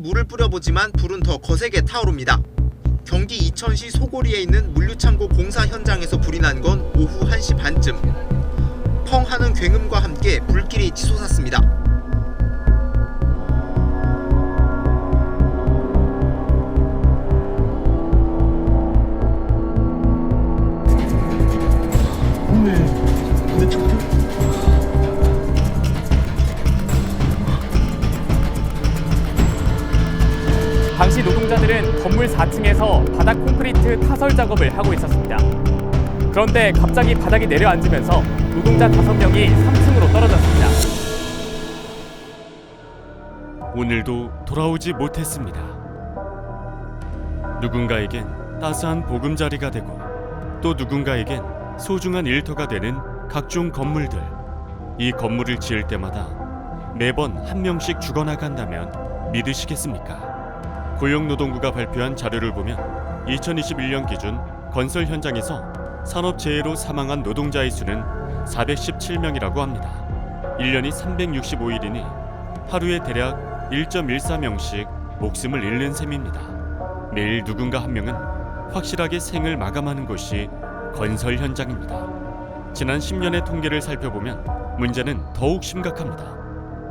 물을 뿌려보지만 불은 더 거세게 타오릅니다. 경기 이천시 소고리에 있는 물류창고 공사 현장에서 불이 난 건 오후 1시 반쯤. 펑 하는 굉음과 함께 불길이 치솟았습니다. 당시 노동자들은 건물 4층에서 바닥 콘크리트 타설 작업을 하고 있었습니다. 그런데 갑자기 바닥이 내려앉으면서 노동자 5명이 3층으로 떨어졌습니다. 오늘도 돌아오지 못했습니다. 누군가에겐 따스한 보금자리가 되고 또 누군가에겐 소중한 일터가 되는 각종 건물들. 이 건물을 지을 때마다 매번 한 명씩 죽어나간다면 믿으시겠습니까? 고용노동부가 발표한 자료를 보면 2021년 기준 건설 현장에서 산업재해로 사망한 노동자의 수는 417명이라고 합니다. 1년이 365일이니 하루에 대략 1.14명씩 목숨을 잃는 셈입니다. 매일 누군가 한 명은 확실하게 생을 마감하는 곳이 건설 현장입니다. 지난 10년의 통계를 살펴보면 문제는 더욱 심각합니다.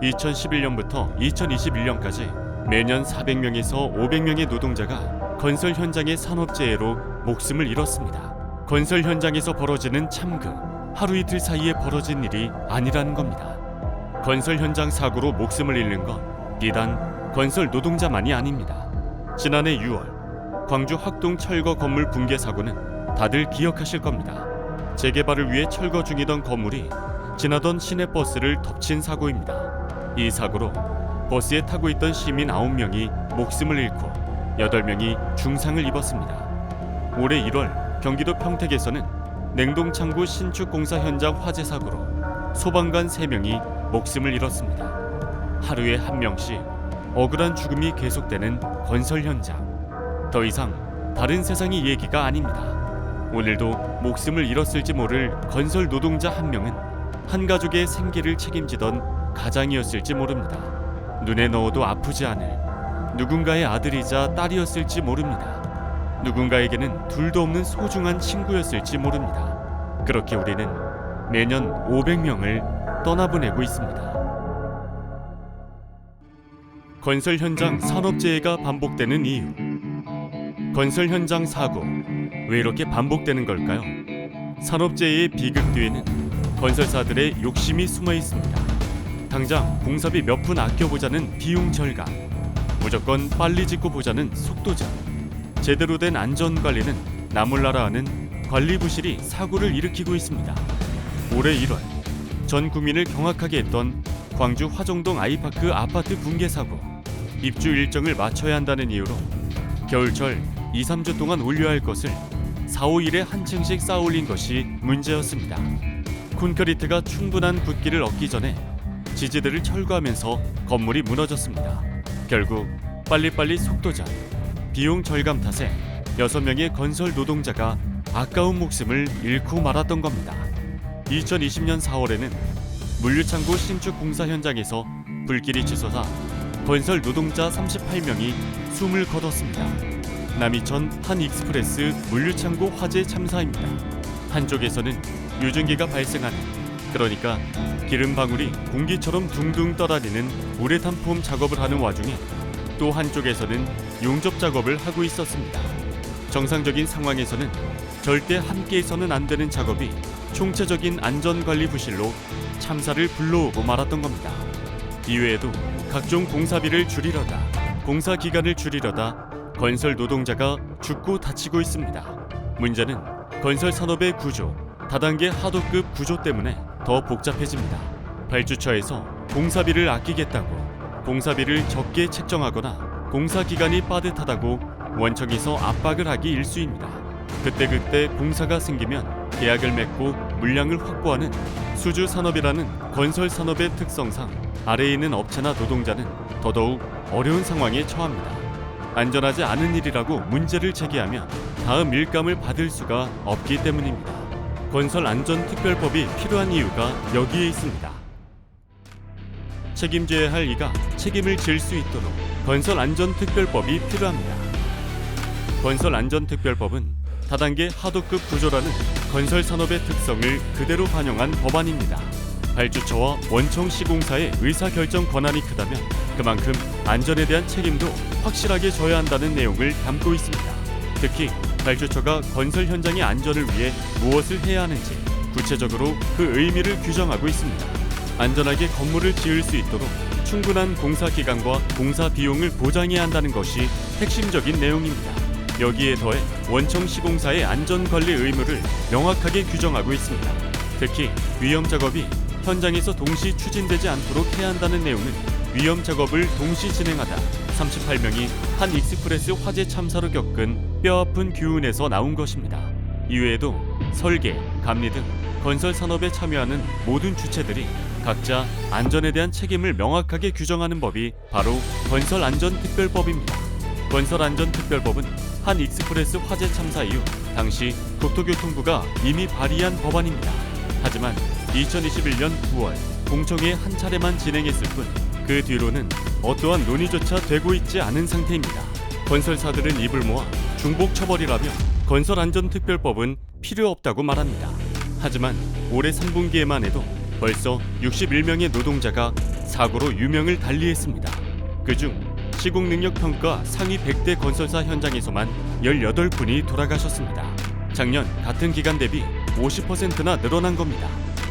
2011년부터 2021년까지 매년 400명에서 500명의 노동자가 건설 현장의 산업재해로 목숨을 잃었습니다. 건설 현장에서 벌어지는 참그, 하루 이틀 사이에 벌어진 일이 아니라는 겁니다. 건설 현장 사고로 목숨을 잃는 건 비단 건설 노동자만이 아닙니다. 지난해 6월 광주 학동 철거 건물 붕괴 사고는 다들 기억하실 겁니다. 재개발을 위해 철거 중이던 건물이 지나던 시내버스를 덮친 사고입니다. 이 사고로 버스에 타고 있던 시민 9명이 목숨을 잃고 8명이 중상을 입었습니다. 올해 1월 경기도 평택에서는 냉동창고 신축 공사 현장 화재 사고로 소방관 3명이 목숨을 잃었습니다. 하루에 한 명씩 억울한 죽음이 계속되는 건설 현장. 더 이상 다른 세상의 얘기가 아닙니다. 오늘도 목숨을 잃었을지 모를 건설 노동자 한 명은 한 가족의 생계를 책임지던 가장이었을지 모릅니다. 눈에 넣어도 아프지 않을 누군가의 아들이자 딸이었을지 모릅니다. 누군가에게는 둘도 없는 소중한 친구였을지 모릅니다. 그렇게 우리는 매년 500명을 떠나보내고 있습니다. 건설 현장 산업재해가 반복되는 이유. 건설 현장 사고, 왜 이렇게 반복되는 걸까요? 산업재해의 비극 뒤에는 건설사들의 욕심이 숨어 있습니다. 당장 공사비 몇 푼 아껴보자는 비용 절감, 무조건 빨리 짓고 보자는 속도전, 제대로 된 안전관리는 나몰라라 하는 관리 부실이 사고를 일으키고 있습니다. 올해 1월 전 국민을 경악하게 했던 광주 화정동 아이파크 아파트 붕괴 사고. 입주 일정을 맞춰야 한다는 이유로 겨울철 2-3주 동안 올려야 할 것을 4-5일에 한 층씩 쌓아 올린 것이 문제였습니다. 콘크리트가 충분한 붓기를 얻기 전에 지지대를 철거하면서 건물이 무너졌습니다. 결국 빨리빨리 속도전, 비용 절감 탓에 6명의 건설 노동자가 아까운 목숨을 잃고 말았던 겁니다. 2020년 4월에는 물류창고 신축 공사 현장에서 불길이 치솟아 건설 노동자 38명이 숨을 거뒀습니다. 남이천 한 익스프레스 물류창고 화재 참사입니다. 한쪽에서는 유증기가 발생하는, 그러니까 기름 방울이 공기처럼 둥둥 떠다니는 우레탄 폼 작업을 하는 와중에 또 한쪽에서는 용접 작업을 하고 있었습니다. 정상적인 상황에서는 절대 함께해서는 안 되는 작업이 총체적인 안전관리 부실로 참사를 불러오고 말았던 겁니다. 이외에도 각종 공사비를 줄이려다, 공사 기간을 줄이려다 건설 노동자가 죽고 다치고 있습니다. 문제는 건설 산업의 구조, 다단계 하도급 구조 때문에 더 복잡해집니다. 발주처에서 공사비를 아끼겠다고 공사비를 적게 책정하거나 공사 기간이 빠듯하다고 원청에서 압박을 하기 일쑤입니다. 그때 공사가 생기면 계약을 맺고 물량을 확보하는 수주 산업이라는 건설 산업의 특성상 아래에 있는 업체나 노동자는 더더욱 어려운 상황에 처합니다. 안전하지 않은 일이라고 문제를 제기하면 다음 일감을 받을 수가 없기 때문입니다. 건설안전특별법이 필요한 이유가 여기에 있습니다. 책임져야 할 이가 책임을 질 수 있도록 건설안전특별법이 필요합니다. 건설안전특별법은 다단계 하도급 구조라는 건설산업의 특성을 그대로 반영한 법안입니다. 발주처와 원청 시공사의 의사결정 권한이 크다면 그만큼 안전에 대한 책임도 확실하게 져야 한다는 내용을 담고 있습니다. 특히 발주처가 건설 현장의 안전을 위해 무엇을 해야 하는지 구체적으로 그 의미를 규정하고 있습니다. 안전하게 건물을 지을 수 있도록 충분한 공사 기간과 공사 비용을 보장해야 한다는 것이 핵심적인 내용입니다. 여기에 더해 원청 시공사의 안전관리 의무를 명확하게 규정하고 있습니다. 특히 위험 작업이 현장에서 동시 추진되지 않도록 해야 한다는 내용은 위험 작업을 동시 진행하다 38명이 한 익스프레스 화재 참사로 겪은 뼈아픈 교훈에서 나온 것입니다. 이외에도 설계, 감리 등 건설 산업에 참여하는 모든 주체들이 각자 안전에 대한 책임을 명확하게 규정하는 법이 바로 건설안전특별법입니다. 건설안전특별법은 한 익스프레스 화재 참사 이후 당시 국토교통부가 이미 발의한 법안입니다. 하지만 2021년 9월 공청회 한 차례만 진행했을 뿐 그 뒤로는 어떠한 논의조차 되고 있지 않은 상태입니다. 건설사들은 입을 모아 중복 처벌이라며 건설안전특별법은 필요 없다고 말합니다. 하지만 올해 3분기에만 해도 벌써 61명의 노동자가 사고로 유명을 달리했습니다. 그중 시공능력평가 상위 100대 건설사 현장에서만 18분이 돌아가셨습니다. 작년 같은 기간 대비 50%나 늘어난 겁니다.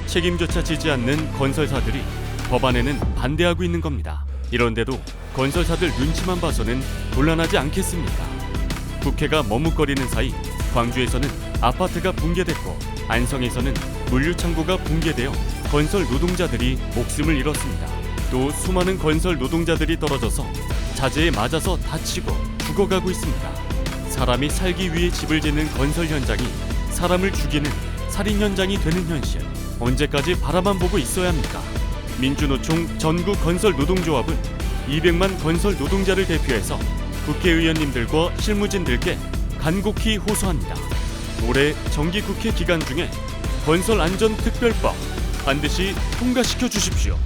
책임조차 지지 않는 건설사들이 법안에는 반대하고 있는 겁니다. 이런데도 건설사들 눈치만 봐서는 곤란하지 않겠습니까? 국회가 머뭇거리는 사이 광주에서는 아파트가 붕괴됐고 안성에서는 물류창고가 붕괴되어 건설 노동자들이 목숨을 잃었습니다. 또 수많은 건설 노동자들이 떨어져서 자재에 맞아서 다치고 죽어가고 있습니다. 사람이 살기 위해 집을 짓는 건설 현장이 사람을 죽이는 살인 현장이 되는 현실, 언제까지 바라만 보고 있어야 합니까? 민주노총 전국 건설 노동조합은 200만 건설 노동자를 대표해서 국회의원님들과 실무진들께 간곡히 호소합니다. 올해 정기국회 기간 중에 건설안전특별법 반드시 통과시켜 주십시오.